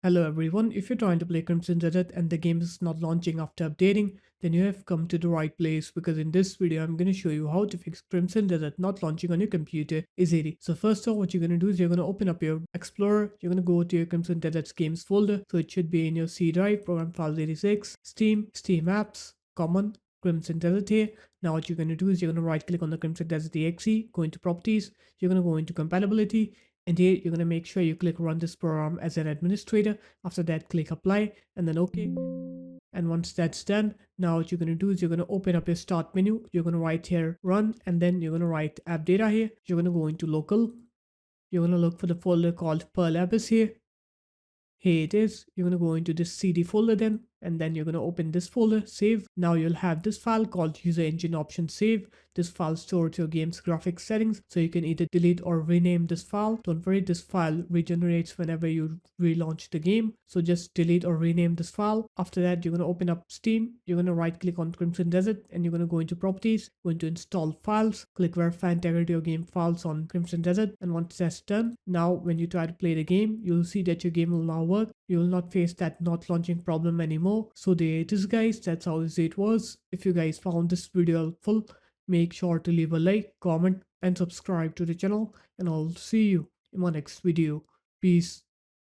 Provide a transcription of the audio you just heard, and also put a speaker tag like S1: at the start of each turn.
S1: Hello everyone, if you're trying to play Crimson Desert and the game is not launching after updating, then you have come to the right place because in this video I'm going to show you how to fix Crimson Desert not launching on your computer easily. So first off, what you're going to do is you're going to open up your Explorer, you're going to go to your Crimson Desert's games folder, so it should be in your C drive, Program Files 86, Steam, Steam Apps, Common, Crimson Desert here. Now what you're going to do is you're going to right click on the Crimson Desert exe, go into properties, you're going to go into compatibility, and here you're going to make sure you click run this program as an administrator. After that, click apply and then OK. And once that's done, now what you're going to do is you're going to open up your start menu. You're going to write here run, and then you're going to write app data here. You're going to go into local. You're going to look for the folder called Perl Abyss here. Here it is. You're going to go into this CD folder then, and then you're going to open this folder, save. Now you'll have this file called user engine option save. This file stores your game's graphics settings, so you can either delete or rename this file. Don't worry, this file regenerates whenever you relaunch the game, so just delete or rename this file. After that, you're going to open up Steam. You're going to right click on Crimson Desert and you're going to go into properties, go into install files, click verify integrity of game files on Crimson Desert, and once that's done, now when you try to play the game, you'll see that your game will now work. You will not face that not launching problem anymore. So there it is guys, that's how easy it was. If you guys found this video helpful, make sure to leave a like, comment and subscribe to the channel, and I'll see you in my next video. Peace.